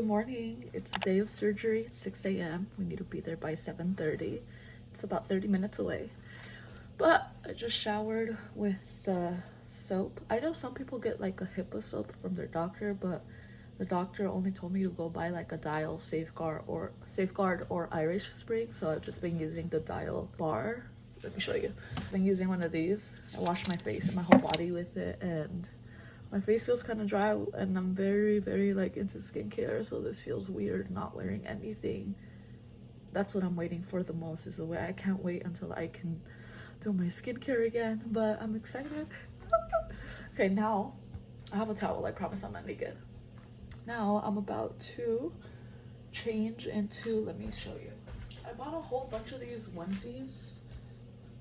Good morning. It's the day of surgery. It's 6 a.m. We need to be there by 7:30. It's about 30 minutes away. But I just showered with the soap. I know some people get like a HIPAA soap from their doctor, but the doctor only told me to go buy like a Dial Safeguard or Irish Spring. So I've just been using the Dial bar. Let me show you. I've been using one of these. I wash my face and my whole body with it, and my face feels kind of dry, and I'm very like into skincare, so this feels weird not wearing anything. That's what I'm waiting for the most, is the way I can't wait until I can do my skincare again, but I'm excited. Okay, now I have a towel. I promise I'm not naked. Now I'm about to change into, let me show you. I bought a whole bunch of these onesies,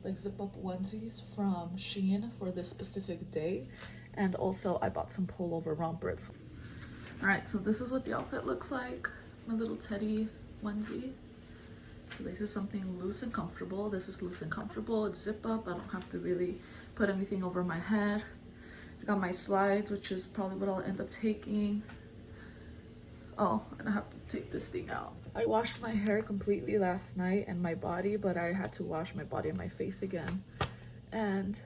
like zip up onesies from Shein for this specific day. And also I bought some pullover rompers. All right, so this is what the outfit looks like. My little teddy onesie. This is something loose and comfortable. This is loose and comfortable. It's zip up. I don't have to really put anything over my head. I got my slides, which is probably what I'll end up taking. Oh, and I have to take this thing out. I washed my hair completely last night and my body, but I had to wash my body and my face again. And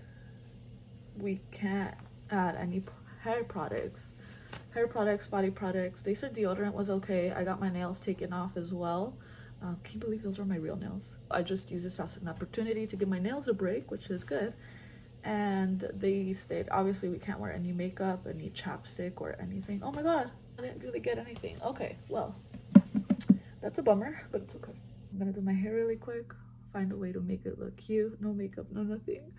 we can't add any hair products, body products. They said deodorant was okay. I got my nails taken off as well. Can you believe those are my real nails? I just use this as an opportunity to give my nails a break, which is good. And they said obviously we can't wear any makeup, any chapstick or anything. Oh my god, I didn't really get anything. Okay, well, that's a bummer, but it's okay. I'm gonna do my hair really quick, find a way to make it look cute. No makeup, no nothing.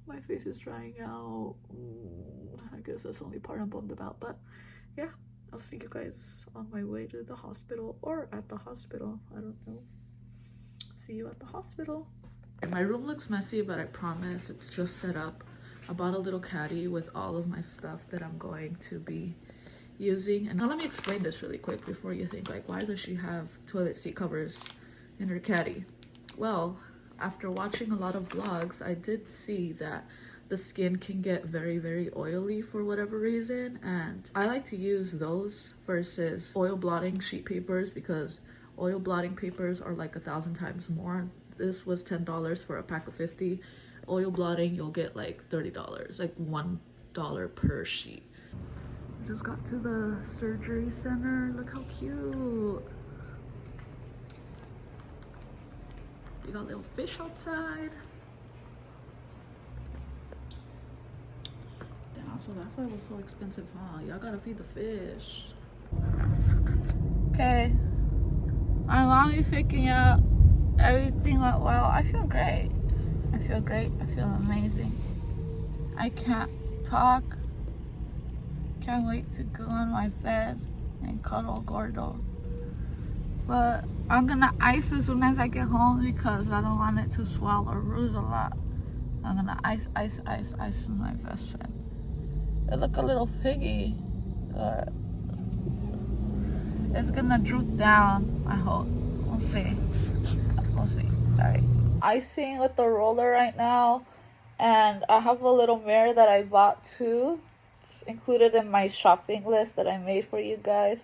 My face is drying out. I guess that's the only part I'm bummed about, but yeah, I'll see you guys on my way to the hospital, or at the hospital, I don't know. See you at the hospital. My room looks messy, but I promise it's just set up. I bought a little caddy with all of my stuff that I'm going to be using. And now let me explain this really quick before you think like, why does she have toilet seat covers in her caddy? Well, after watching a lot of vlogs, I did see that the skin can get very oily for whatever reason, and I like to use those versus oil blotting sheet papers, because oil blotting papers are like 1,000 times more. This was $10 for a pack of 50. Oil blotting, you'll get like $30, like $1 per sheet. I just got to the surgery center. Look how cute. We got little fish outside. Damn, so that's why it was so expensive, huh? Y'all gotta feed the fish. Okay. My mommy's picking up. Everything went well. I feel great. I feel great. I feel amazing. I can't talk. Can't wait to go on my bed and cuddle Gordo. But I'm gonna ice as soon as I get home because I don't want it to swell or bruise a lot. I'm gonna ice with my best friend. It look a little piggy, but it's gonna droop down, I hope. We'll see. We'll see. Sorry. Icing with the roller right now, and I have a little mirror that I bought too, just included in my shopping list that I made for you guys,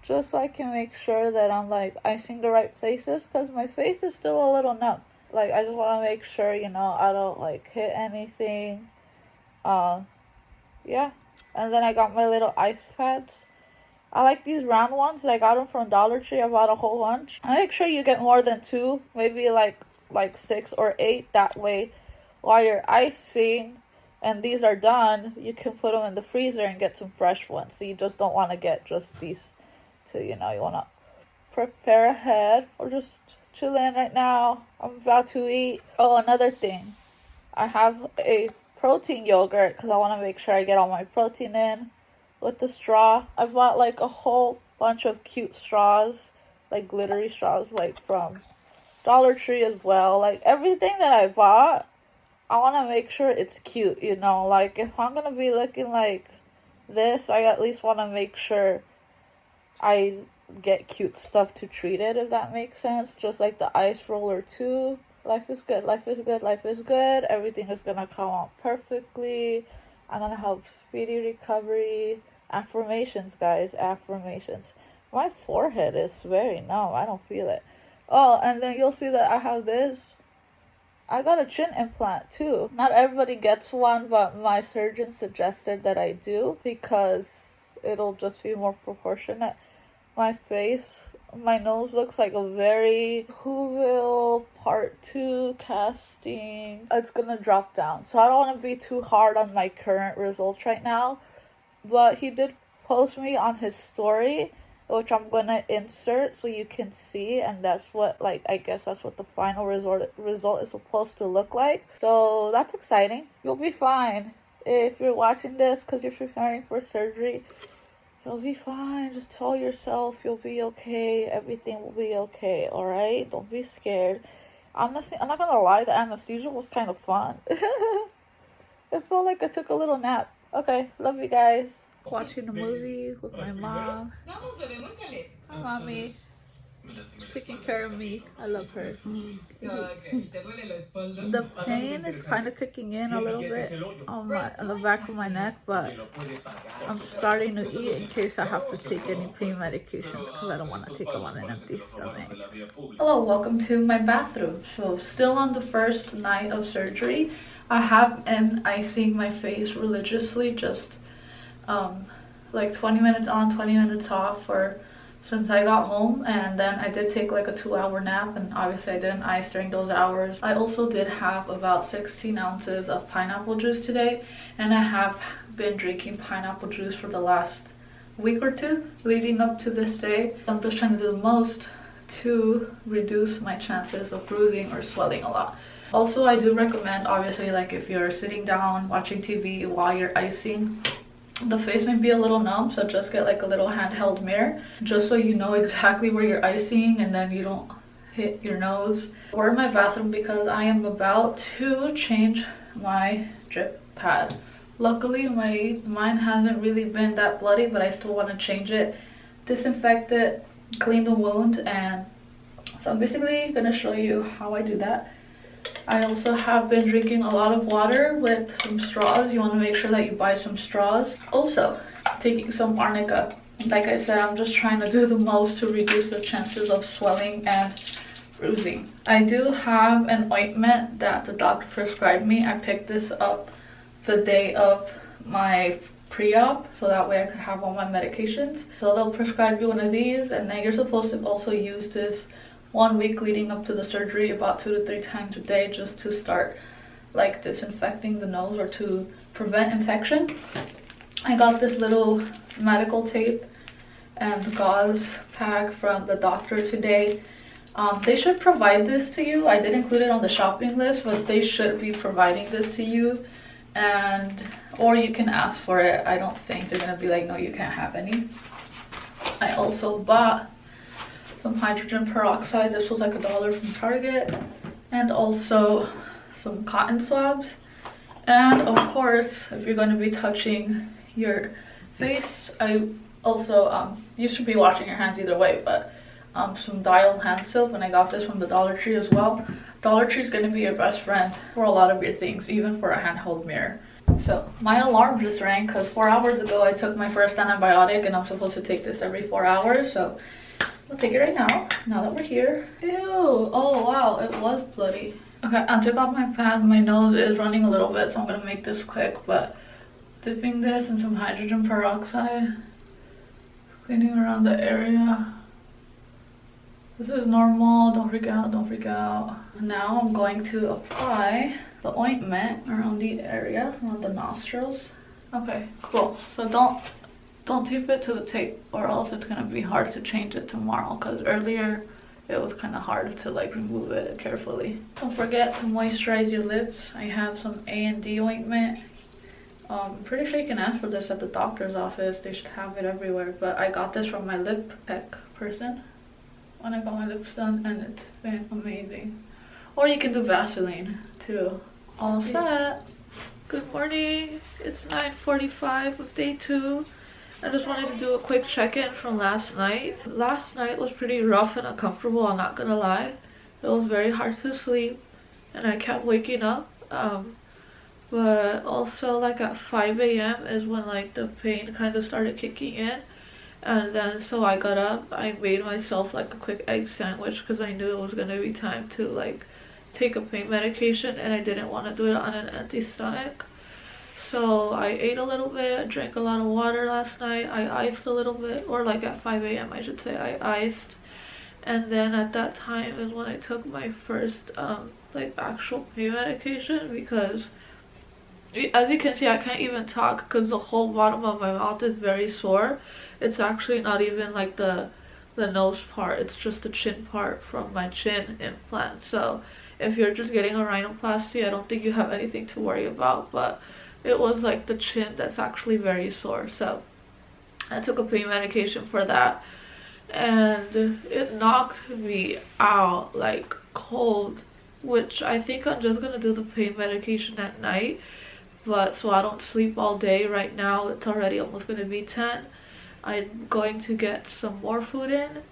just so I can make sure that I'm like icing the right places, because my face is still a little numb. Like, I just want to make sure, you know, I don't like hit anything. Yeah. And then I got my little ice pads. I like these round ones. I got them from Dollar Tree. I bought a whole bunch. I make sure you get more than 2, maybe like 6 or 8. That way, while you're icing and these are done, you can put them in the freezer and get some fresh ones. So you just don't want to get just these 2, you know. You want to prepare ahead. Or just chilling right now. I'm about to eat. Oh, another thing. I have a protein yogurt because I want to make sure I get all my protein in. With the straw, I bought like a whole bunch of cute straws, like glittery straws, like from Dollar Tree as well. Like, everything that I bought, I want to make sure it's cute, you know. Like, if I'm gonna be looking like this, I at least want to make sure I get cute stuff to treat it, if that makes sense. Just like the ice roller too. Life is good, life is good, life is good. Everything is gonna come out perfectly. I'm gonna have speedy recovery. Affirmations, guys, affirmations. My forehead is very numb. I don't feel it. Oh, and then you'll see that I have this. I got a chin implant too. Not everybody gets one, but my surgeon suggested that I do because it'll just be more proportionate. My face, my nose looks like a very Whoville Part 2 casting. It's gonna drop down. So I don't want to be too hard on my current results right now. But he did post me on his story, which I'm gonna insert so you can see, and that's what, like, I guess that's what the final result is supposed to look like. So that's exciting. You'll be fine. If you're watching this because you're preparing for surgery, you'll be fine. Just tell yourself you'll be okay. Everything will be okay, alright? Don't be scared. Honestly, I'm not gonna lie, the anesthesia was kind of fun. It felt like I took a little nap. Okay, love you guys. Watching a movie with my mom. Hi, mommy. Taking care of me. I love her. The pain is kind of kicking in a little bit on the back of my neck, but I'm starting to eat in case I have to take any pain medications because I don't want to take them on an empty stomach. Hello, welcome to my bathroom. So still on the first night of surgery. I have been icing my face religiously, just like 20 minutes on, 20 minutes off since I got home, and then I did take like a 2-hour nap, and obviously I didn't ice during those hours. I also did have about 16 ounces of pineapple juice today, and I have been drinking pineapple juice for the last week or two leading up to this day. I'm just trying to do the most to reduce my chances of bruising or swelling a lot. Also, I do recommend, obviously, like if you're sitting down watching TV while you're icing, the face may be a little numb, so just get like a little handheld mirror just so you know exactly where you're icing and then you don't hit your nose. We're in my bathroom because I am about to change my drip pad. Luckily, mine hasn't really been that bloody, but I still want to change it, disinfect it, clean the wound, and so I'm basically going to show you how I do that. I also have been drinking a lot of water with some straws. You want to make sure that you buy some straws. Also, taking some arnica. Like I said, I'm just trying to do the most to reduce the chances of swelling and bruising. I do have an ointment that the doctor prescribed me. I picked this up the day of my pre-op, so that way I could have all my medications. So they'll prescribe you one of these, and then you're supposed to also use this 1 week leading up to the surgery, about 2 to 3 times a day, just to start like disinfecting the nose or to prevent infection. I got this little medical tape and gauze pack from the doctor today. They should provide this to you. I did include it on the shopping list, but they should be providing this to you, or you can ask for it. I don't think they're gonna be like, no, you can't have any. I also bought some hydrogen peroxide. This was like $1 from Target, and also some cotton swabs. And of course, if you're going to be touching your face, I also you should be washing your hands either way, but some Dial hand soap, and I got this from the Dollar Tree as well. Dollar Tree is going to be your best friend for a lot of your things, even for a handheld mirror. So my alarm just rang because 4 hours ago I took my first antibiotic, and I'm supposed to take this every 4 hours, so I'll take it right now that we're here. Ew, oh wow, it was bloody. Okay, I took off my pad. My nose is running a little bit, so I'm gonna make this quick, but dipping this in some hydrogen peroxide, cleaning around the area. This is normal, don't freak out, don't freak out. Now I'm going to apply the ointment around the area, around the nostrils. Okay, cool. So don't tape it to the tape, or else it's gonna be hard to change it tomorrow, because earlier it was kind of hard to like remove it carefully. Don't forget to moisturize your lips. I have some A&D ointment. I'm pretty sure you can ask for this at the doctor's office. They should have it everywhere, but I got this from my lip tech person when I got my lips done, and it's been amazing. Or you can do Vaseline too. All set. Good morning. It's 9:45 of day 2. I just wanted to do a quick check-in from last night. Last night was pretty rough and uncomfortable, I'm not gonna lie. It was very hard to sleep, and I kept waking up. But also like at 5 a.m. is when like the pain kind of started kicking in. And then so I got up, I made myself like a quick egg sandwich because I knew it was gonna be time to like take a pain medication and I didn't want to do it on an empty stomach. So I ate a little bit, I drank a lot of water last night, I iced a little bit, or like at 5 a.m. I should say, I iced. And then at that time is when I took my first like actual pain medication, because as you can see I can't even talk because the whole bottom of my mouth is very sore. It's actually not even like the nose part, it's just the chin part from my chin implant. So if you're just getting a rhinoplasty, I don't think you have anything to worry about, but it was like the chin that's actually very sore. So I took a pain medication for that, and it knocked me out like cold, which I think I'm just gonna do the pain medication at night, but so I don't sleep all day. Right now it's already almost gonna be 10. I'm going to get some more food in,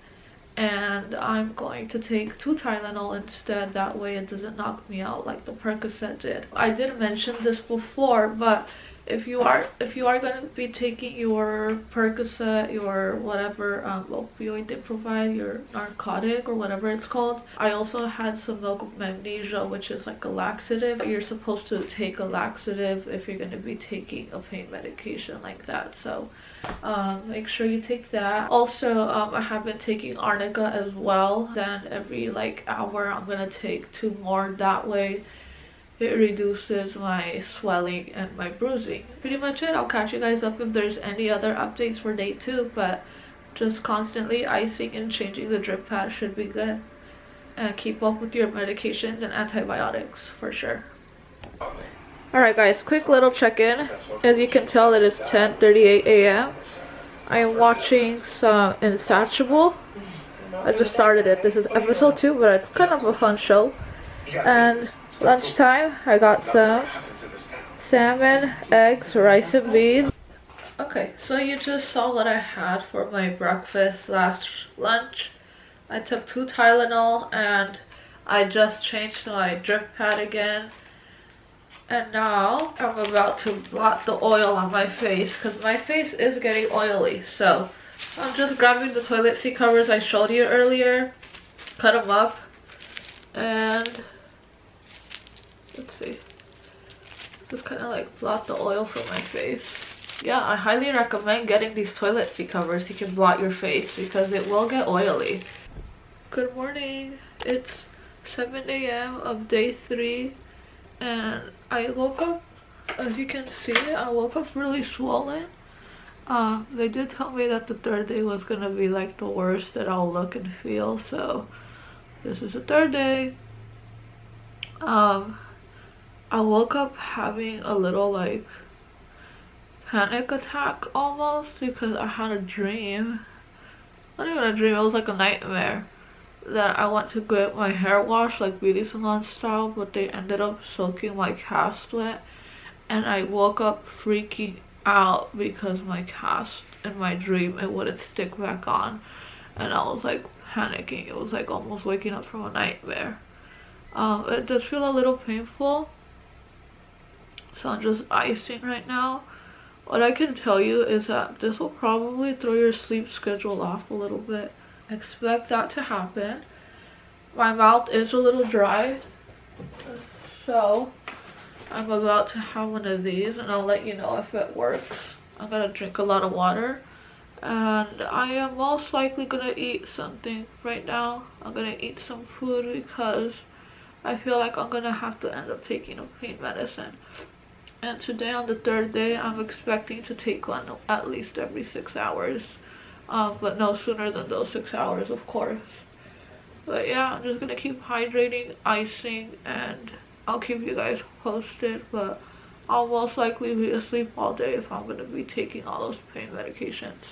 and I'm going to take 2 Tylenol instead. That way it doesn't knock me out like the Percocet did. I did mention this before, but if you are going to be taking your Percocet, your whatever opioid they provide, your narcotic or whatever it's called, I also had some milk of magnesia, which is like a laxative. You're supposed to take a laxative if you're going to be taking a pain medication like that. So make sure you take that. Also I have been taking arnica as well. Then every like hour I'm gonna take 2 more. That way it reduces my swelling and my bruising. Pretty much it. I'll catch you guys up if there's any other updates for day 2, but just constantly icing and changing the drip pad should be good. And keep up with your medications and antibiotics for sure. Alright guys, quick little check-in. As you can tell, it is 10:38 a.m. I am watching some Insatiable. I just started it. This is episode 2, but it's kind of a fun show. And lunchtime, I got some salmon, eggs, rice and beans. Okay, so you just saw what I had for my breakfast last lunch. I took 2 Tylenol and I just changed my drip pad again. And now I'm about to blot the oil on my face because my face is getting oily. So I'm just grabbing the toilet seat covers I showed you earlier, cut them up, and let's see, just kind of like blot the oil from my face. Yeah, I highly recommend getting these toilet seat covers. You can blot your face because it will get oily. Good morning. It's 7 a.m. of day 3. And I woke up, as you can see, I woke up really swollen. They did tell me that the 3rd day was gonna be like the worst that I'll look and feel, so this is the 3rd day. I woke up having a little like panic attack almost because I had a dream. Not even a dream, it was like a nightmare. That I went to get my hair washed like beauty salon style, but they ended up soaking my cast wet, and I woke up freaking out because my cast in my dream, it wouldn't stick back on, and I was like panicking. It was like almost waking up from a nightmare. It does feel a little painful, so I'm just icing right now. What I can tell you is that this will probably throw your sleep schedule off a little bit. Expect that to happen. My mouth is a little dry, so I'm about to have one of these and I'll let you know if it works. I'm gonna drink a lot of water, and I am most likely gonna eat something right now. I'm gonna eat some food because I feel like I'm gonna have to end up taking a pain medicine. And today, on the 3rd day, I'm expecting to take one at least every 6 hours. But no sooner than those 6 hours, of course. But yeah, I'm just gonna keep hydrating, icing, and I'll keep you guys posted. But I'll most likely be asleep all day if I'm gonna be taking all those pain medications.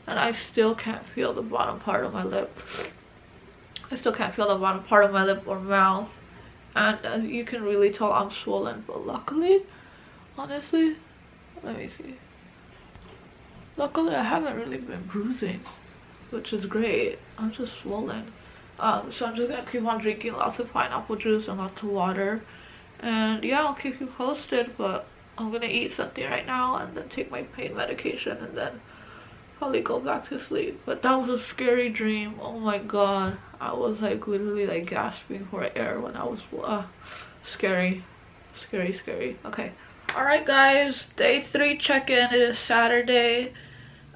And I still can't feel the bottom part of my lip. I still can't feel the bottom part of my lip or mouth. And you can really tell I'm swollen. But luckily, honestly, let me see. Luckily, I haven't really been bruising, which is great. I'm just swollen. So I'm just gonna keep on drinking lots of pineapple juice and lots of water. And yeah, I'll keep you posted, but I'm gonna eat something right now and then take my pain medication and then probably go back to sleep. But that was a scary dream. Oh my god. I was like literally like gasping for air when I was scary. Scary. Okay. Alright guys, day 3 check-in. It is Saturday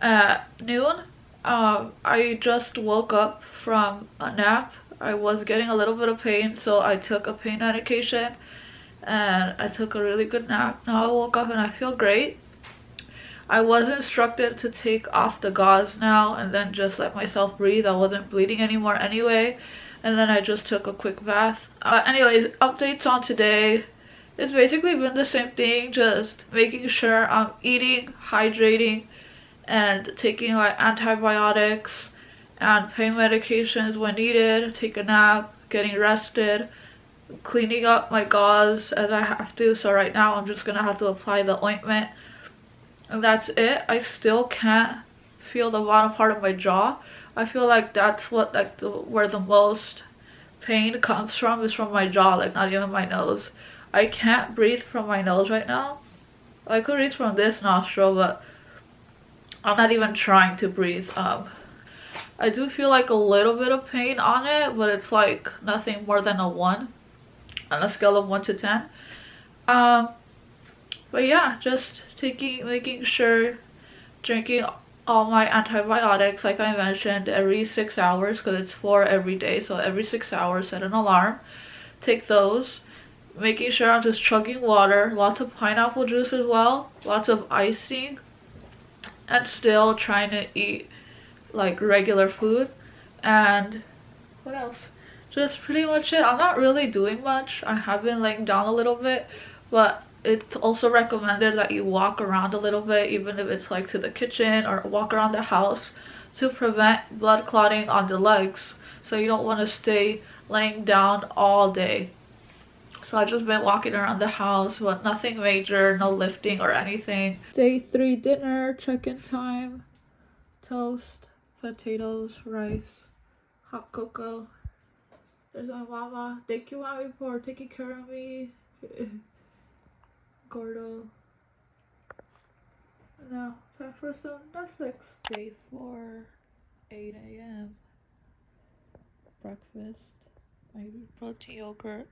at noon. I just woke up from a nap. I was getting a little bit of pain, so I took a pain medication and I took a really good nap. Now I woke up and I feel great. I was instructed to take off the gauze now and then just let myself breathe. I wasn't bleeding anymore anyway. And then I just took a quick bath. Anyways, updates on today. It's basically been the same thing, just making sure I'm eating, hydrating, and taking like antibiotics and pain medications when needed, take a nap, getting rested, cleaning up my gauze as I have to. So right now I'm just gonna have to apply the ointment and that's it. I still can't feel the bottom part of my jaw. I feel like that's what where the most pain comes from, is from my jaw, like not even my nose. I can't breathe from my nose right now. I could breathe from this nostril, but I'm not even trying to breathe. I do feel like a little bit of pain on it, but it's like nothing more than a 1 on a scale of 1 to 10. But yeah, just making sure, drinking all my antibiotics like I mentioned every 6 hours, because it's 4 every day, so every 6 hours set an alarm, take those. Making sure I'm just chugging water, lots of pineapple juice as well, lots of icing, and still trying to eat like regular food. And what else? Just pretty much it. I'm not really doing much. I have been laying down a little bit, but it's also recommended that you walk around a little bit, even if it's like to the kitchen or walk around the house, to prevent blood clotting on the legs. So you don't want to stay laying down all day. So I've just been walking around the house, but nothing major, no lifting or anything. Day 3 dinner, check-in time. Toast, potatoes, rice, hot cocoa. There's my mama. Thank you, mommy, for taking care of me. Gordo. Now, time for some Netflix. Day 4, 8 a.m. Breakfast. Maybe protein yogurt,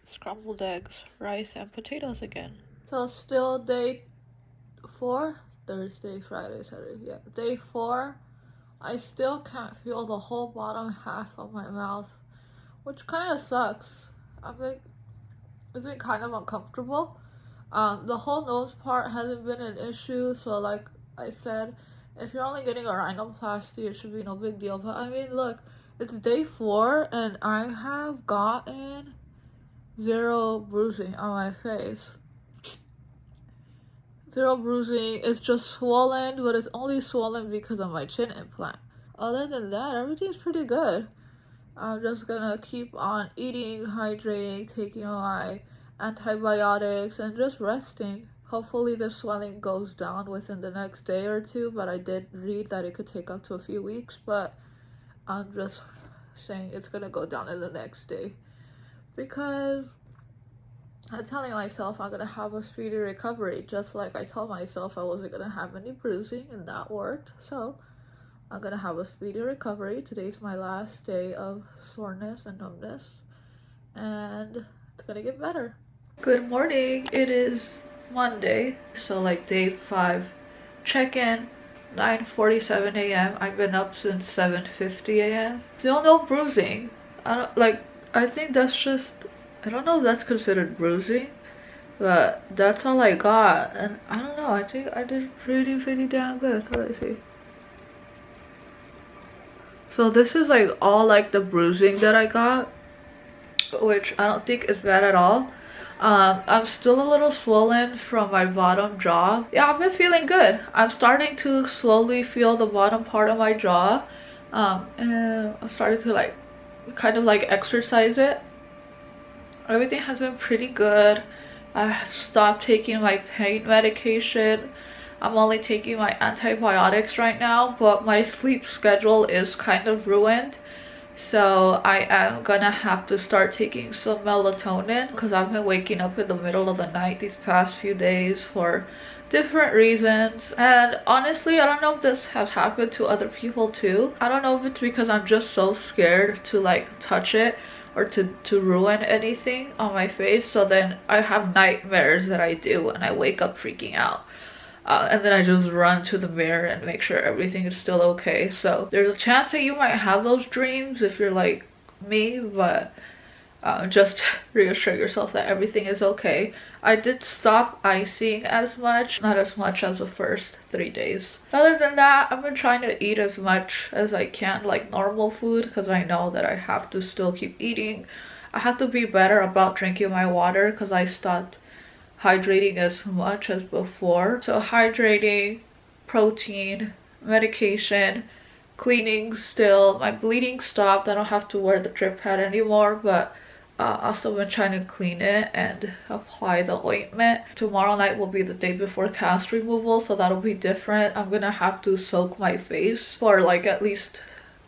scrambled eggs, rice, and potatoes again. So still day 4, Thursday, Friday, Saturday, yeah. Day 4, I still can't feel the whole bottom half of my mouth, which kind of sucks. I think it's been kind of uncomfortable. The whole nose part hasn't been an issue, so like I said, if you're only getting a rhinoplasty, it should be no big deal. But I mean, look, it's day 4 and I have gotten 0 bruising on my face. 0 bruising. It's just swollen, but it's only swollen because of my chin implant. Other than that, everything's pretty good. I'm just gonna keep on eating, hydrating, taking my antibiotics, and just resting. Hopefully the swelling goes down within the next day or 2, but I did read that it could take up to a few weeks, but I'm just saying it's gonna go down in the next day, because I'm telling myself I'm gonna have a speedy recovery, just like I told myself I wasn't gonna have any bruising, and that worked. So I'm gonna have a speedy recovery. Today's my last day of soreness and numbness, and it's gonna get better. Good morning. It is Monday, so like day 5 check-in, 9:47 a.m. I've been up since 7:50 a.m. Still no bruising. I think that's just, I don't know if that's considered bruising, but that's all I got. And I don't know, I think I did pretty damn good. Let's see. So this is like all like the bruising that I got, which I don't think is bad at all. I'm still a little swollen from my bottom jaw. Yeah, I've been feeling good. I'm starting to slowly feel the bottom part of my jaw. And I'm starting to like kind of like exercise it. Everything has been pretty good. I've stopped taking my pain medication. I'm only taking my antibiotics right now, but my sleep schedule is kind of ruined. So I am gonna have to start taking some melatonin, because I've been waking up in the middle of the night these past few days for different reasons. And honestly, I don't know if this has happened to other people too. I don't know if it's because I'm just so scared to like touch it or to ruin anything on my face, so then I have nightmares that I do and I wake up freaking out. And then I just run to the mirror and make sure everything is still okay. So there's a chance that you might have those dreams if you're like me, but just reassure yourself that everything is okay. I did stop icing as much, not as much as the first 3 days. Other than that, I've been trying to eat as much as I can, like normal food, because I know that I have to still keep eating. I have to be better about drinking my water because I stopped hydrating as much as before. So hydrating, protein, medication, cleaning still. My bleeding stopped. I don't have to wear the drip pad anymore, but also been trying to clean it and apply the ointment. Tomorrow night will be the day before cast removal, so that'll be different. I'm gonna have to soak my face for like at least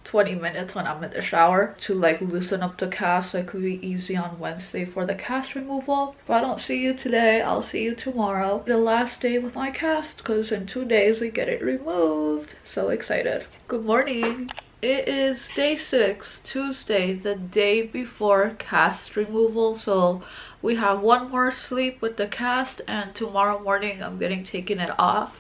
20 minutes when I'm in the shower to like loosen up the cast, so it could be easy on Wednesday for the cast removal. If I don't see you today, I'll see you tomorrow, the last day with my cast, because in 2 days we get it removed. So excited. Good morning. It is day 6, Tuesday, the day before cast removal. So we have one more sleep with the cast, and tomorrow morning I'm getting taken it off.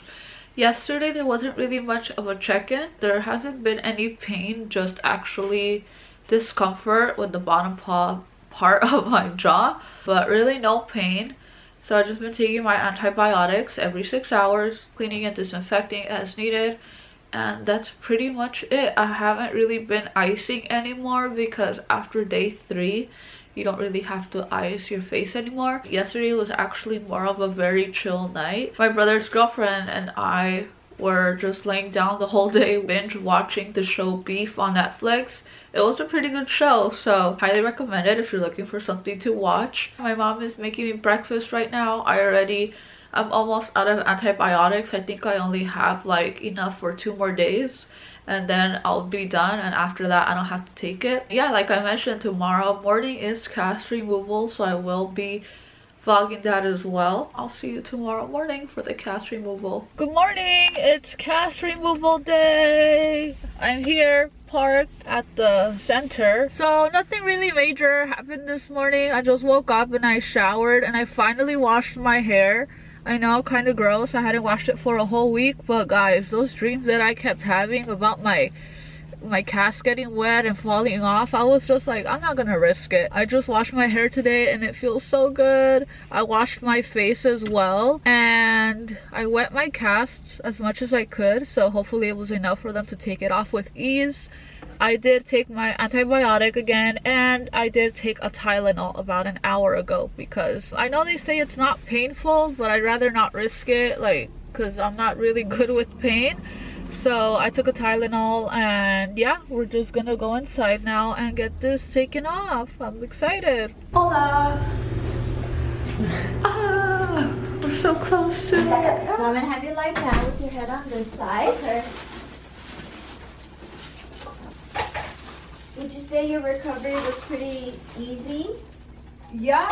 Yesterday there wasn't really much of a check-in. There hasn't been any pain, just actually discomfort with the bottom part of my jaw, but really no pain. So I've just been taking my antibiotics every 6 hours, cleaning and disinfecting as needed, and that's pretty much it. I haven't really been icing anymore because after day 3 you don't really have to ice your face anymore. Yesterday was actually more of a very chill night. My brother's girlfriend and I were just laying down the whole day binge watching the show Beef on Netflix. It was a pretty good show, so highly recommend it if you're looking for something to watch. My mom is making me breakfast right now. I'm almost out of antibiotics. I think I only have like enough for 2 more days, and then I'll be done, and after that I don't have to take it. Yeah, like I mentioned, tomorrow morning is cast removal, so I will be vlogging that as well. I'll see you tomorrow morning for the cast removal. Good morning, it's cast removal day. I'm here parked at the center. So nothing really major happened this morning. I just woke up and I showered and I finally washed my hair. I know, kind of gross. I hadn't washed it for a whole week, but guys, those dreams that I kept having about my cast getting wet and falling off, I was just like, I'm not gonna risk it. I just washed my hair today and it feels so good. I washed my face as well, and I wet my cast as much as I could, so hopefully it was enough for them to take it off with ease. I did take my antibiotic again, and I did take a Tylenol about an hour ago because I know they say it's not painful, but I'd rather not risk it, like, because I'm not really good with pain. So I took a Tylenol, and yeah, we're just gonna go inside now and get this taken off. I'm excited. Hola! We're so close to it. So I'm gonna have you lie down with your head on this side. Okay. Would you say your recovery was pretty easy? Yeah,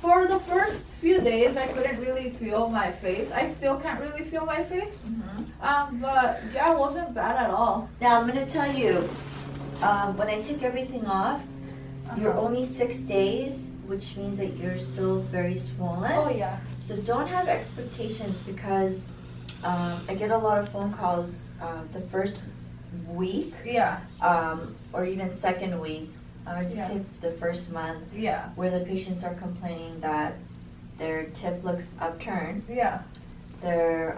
for the first few days I couldn't really feel my face. I still can't really feel my face. But yeah, it wasn't bad at all. Now I'm gonna tell you, when I took everything off, you're only 6 days, which means that you're still very swollen. Oh yeah. So don't have expectations, because I get a lot of phone calls the first week, Yeah. or even second week. I would just say the first month, Yeah. where the patients are complaining that their tip looks upturned, Yeah. their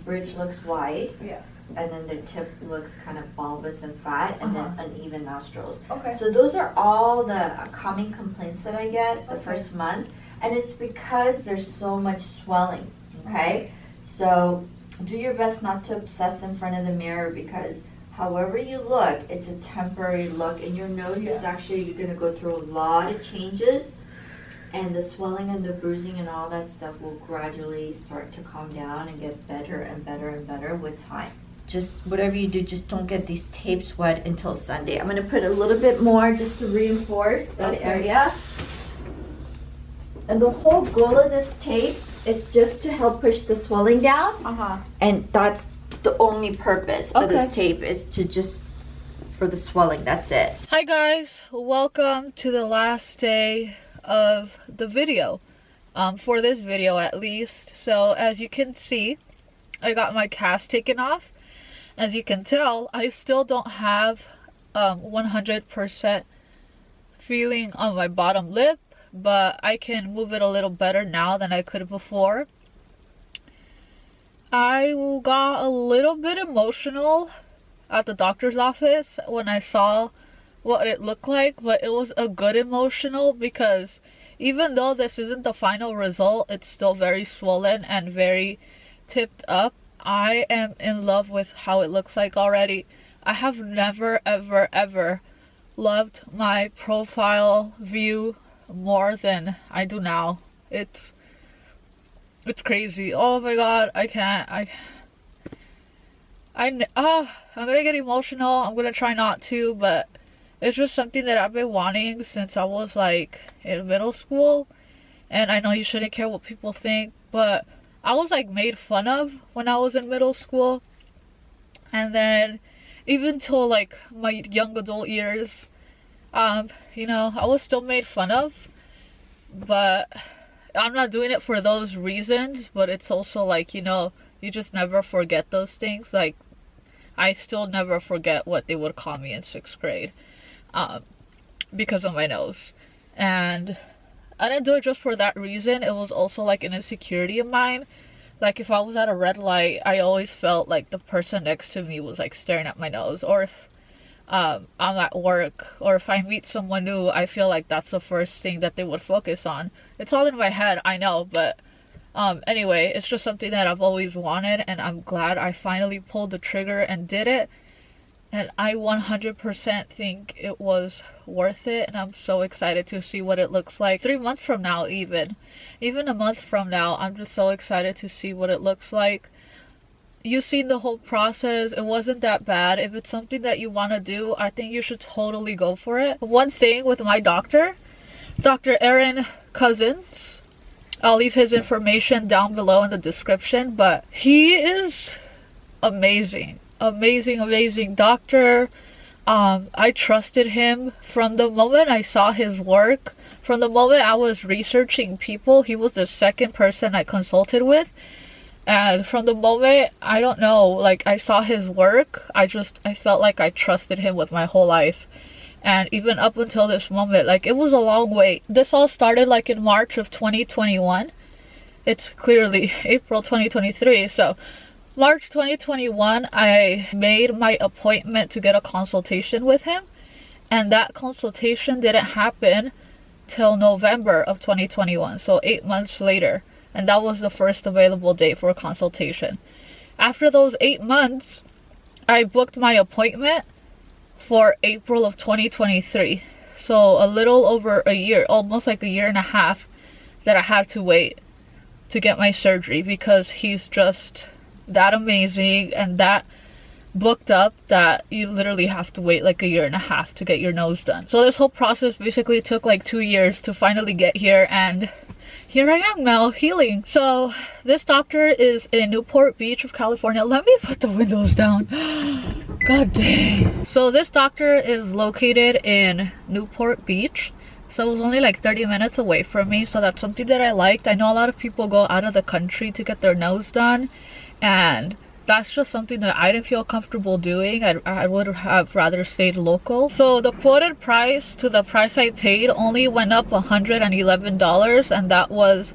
bridge looks wide, Yeah. and then their tip looks kind of bulbous and fat, and then Uh-huh. uneven nostrils. Okay. So those are all the common complaints that I get the Okay. first month, and it's because there's so much swelling, okay? So do your best not to obsess in front of the mirror, because however you look, it's a temporary look, and your nose is actually going to go through a lot of changes, and the swelling and the bruising and all that stuff will gradually start to calm down and get better and better and better with time. Just whatever you do, just don't get these tapes wet until Sunday. I'm going to put a little bit more just to reinforce that area. And the whole goal of this tape It's just to help push the swelling down. And that's the only purpose of this tape, is to just for the swelling. That's it. Hi guys, welcome to the last day of the video, for this video at least. So as you can see, I got my cast taken off. As you can tell, I still don't have 100% feeling on my bottom lip, but I can move it a little better now than I could before. I got a little bit emotional at the doctor's office when I saw what it looked like, but it was a good emotional, because even though this isn't the final result, it's still very swollen and very tipped up. I am in love with how it looks like already. I have never ever loved my profile view more than I do now. It's crazy. Oh my god, I can't. I'm gonna get emotional. I'm gonna try not to, but it's just something that I've been wanting since I was like in middle school. And I know you shouldn't care what people think, but I was like made fun of when I was in middle school. And then even till like my young adult years, you know, I was still made fun of. But I'm not doing it for those reasons, but it's also like, you know, you just never forget those things. Like, I still never forget what they would call me in 6th grade, because of my nose. And I didn't do it just for that reason. It was also like an insecurity of mine. Like, if I was at a red light, I always felt like the person next to me was like staring at my nose. Or if I'm at work, or if I meet someone new, I feel like that's the first thing that they would focus on. It's all in my head, I know, but anyway, it's just something that I've always wanted, and I'm glad I finally pulled the trigger and did it. And I 100% think it was worth it, and I'm so excited to see what it looks like 3 months from now, even a month from now. I'm just so excited to see what it looks like. You've seen the whole process. It wasn't that bad. If it's something that you want to do, I think you should totally go for it. One thing with my doctor, Dr. Kosins, I'll leave his information down below in the description, but he is amazing. Amazing doctor. I trusted him from the moment I saw his work. From the moment I was researching people, he was the second person I consulted with. And from the moment, I don't know, like I saw his work, I felt like I trusted him with my whole life. And even up until this moment, like, it was a long wait. This all started like in March of 2021. It's clearly April 2023. So March 2021, I made my appointment to get a consultation with him. And that consultation didn't happen till November of 2021. So 8 months later. And that was the first available date for a consultation. After those 8 months, I booked my appointment for April of 2023. So a little over a year, almost like a year and a half, that I had to wait to get my surgery, because he's just that amazing and that booked up that you literally have to wait like a year and a half to get your nose done. So this whole process basically took like 2 years to finally get here, and here I am now, healing. So this doctor is in Newport Beach of California. Let me put the windows down. God dang. So this doctor is located in Newport Beach. So it was only like 30 minutes away from me. So that's something that I liked. I know a lot of people go out of the country to get their nose done, and that's just something that I didn't feel comfortable doing. I would have rather stayed local. So the quoted price to the price I paid only went up $111, and that was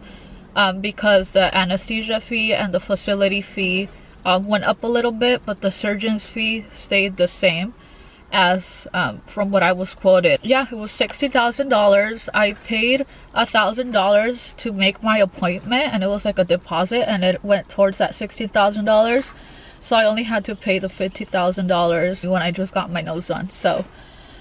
because the anesthesia fee and the facility fee went up a little bit, but the surgeon's fee stayed the same as from what I was quoted. Yeah, it was $60,000. I paid $1,000 to make my appointment, and it was like a deposit, and it went towards that $60,000. So I only had to pay the $50,000 when I just got my nose done. So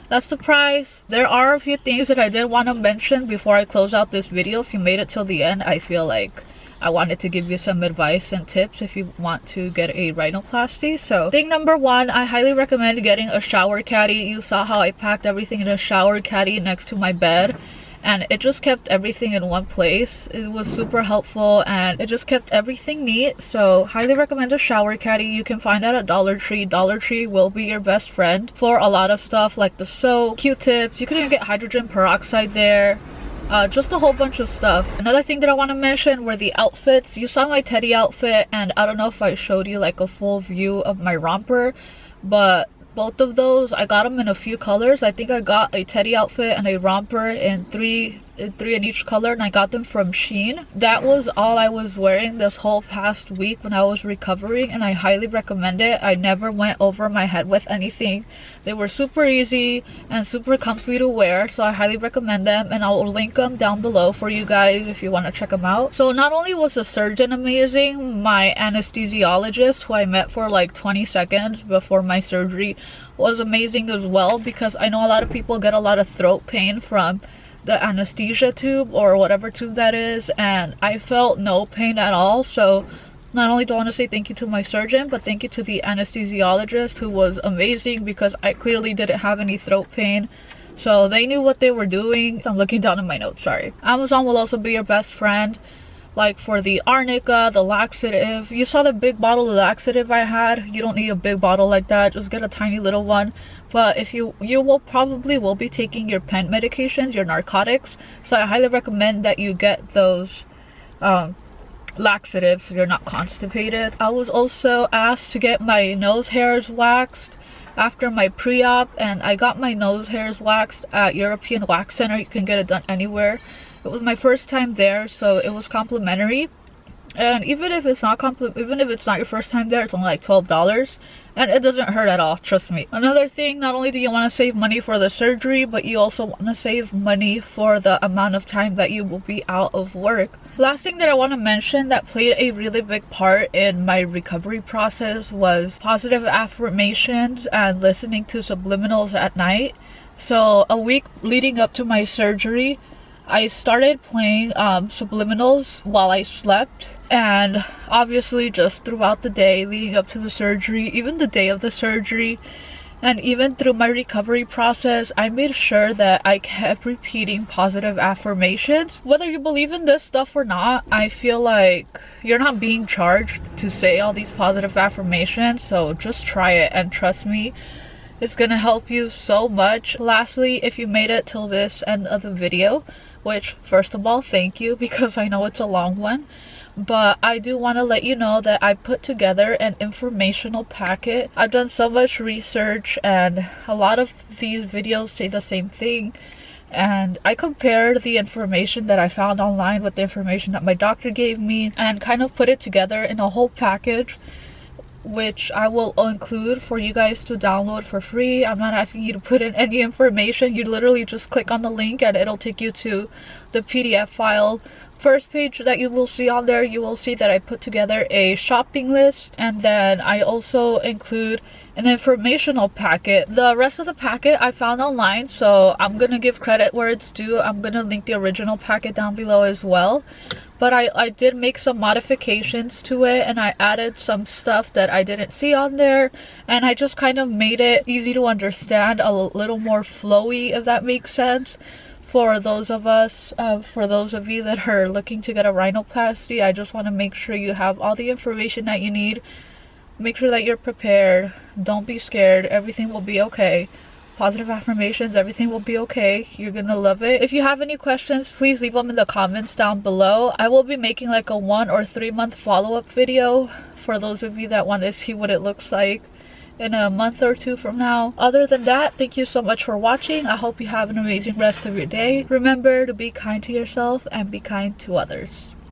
that's the price. There are a few things that I did want to mention before I close out this video. If you made it till the end, I feel like I wanted to give you some advice and tips if you want to get a rhinoplasty. So thing number one, I highly recommend getting a shower caddy. You saw how I packed everything in a shower caddy next to my bed, and it just kept everything in one place. It was super helpful and it just kept everything neat. So highly recommend a shower caddy. You can find that at Dollar Tree. Dollar Tree will be your best friend for a lot of stuff like the soap, Q-tips. You can even get hydrogen peroxide there. Just a whole bunch of stuff. Another thing that I want to mention were the outfits. You saw my Teddy outfit, and I don't know if I showed you like a full view of my romper, but both of those I got them in a few colors. I think I got a Teddy outfit and a romper in three in each color, and I got them from Shein. That was all I was wearing this whole past week when I was recovering, and I highly recommend it. I never went over my head with anything. They were super easy and super comfy to wear, so I highly recommend them, and I'll link them down below for you guys if you want to check them out. So not only was the surgeon amazing, my anesthesiologist, who I met for like 20 seconds before my surgery, was amazing as well, because I know a lot of people get a lot of throat pain from the anesthesia tube or whatever tube that is, and I felt no pain at all. So not only do I want to say thank you to my surgeon, but thank you to the anesthesiologist, who was amazing, because I clearly didn't have any throat pain. So they knew what they were doing. I'm looking down in my notes, sorry. Amazon will also be your best friend. Like for the arnica, the laxative. You saw the big bottle of laxative I had. You don't need a big bottle like that. Just get a tiny little one. But if you will probably be taking your pen medications, your narcotics. So I highly recommend that you get those laxatives so you're not constipated. I was also asked to get my nose hairs waxed after my pre-op, and I got my nose hairs waxed at European Wax Center. You can get it done anywhere. It was my first time there, so it was complimentary. And even if it's not your first time there, it's only like $12, and it doesn't hurt at all, trust me. Another thing, not only do you want to save money for the surgery, but you also want to save money for the amount of time that you will be out of work. Last thing that I want to mention that played a really big part in my recovery process was positive affirmations and listening to subliminals at night. So a week leading up to my surgery, I started playing subliminals while I slept, and obviously just throughout the day leading up to the surgery, even the day of the surgery, and even through my recovery process, I made sure that I kept repeating positive affirmations. Whether you believe in this stuff or not, I feel like you're not being charged to say all these positive affirmations, so just try it and trust me, it's gonna help you so much. Lastly, if you made it till this end of the video, which first of all, thank you, because I know it's a long one, but I do want to let you know that I put together an informational packet. I've done so much research, and a lot of these videos say the same thing, and I compared the information that I found online with the information that my doctor gave me and kind of put it together in a whole package, which I will include for you guys to download for free. I'm not asking you to put in any information. You literally just click on the link and it'll take you to the PDF file. First page that you will see on there, you will see that I put together a shopping list, and then I also include an informational packet. The rest of the packet I found online, so I'm gonna give credit where it's due. I'm gonna link the original packet down below as well. But I did make some modifications to it, and I added some stuff that I didn't see on there, and I just kind of made it easy to understand, a little more flowy, if that makes sense. For those of you that are looking to get a rhinoplasty, I just want to make sure you have all the information that you need. Make sure that you're prepared. Don't be scared. Everything will be okay. Positive affirmations, everything will be okay. You're gonna love it. If you have any questions, please leave them in the comments down below. I will be making like a 1 or 3 month follow-up video for those of you that want to see what it looks like in a month or 2 from now. Other than that, thank you so much for watching. I hope you have an amazing rest of your day. Remember to be kind to yourself and be kind to others.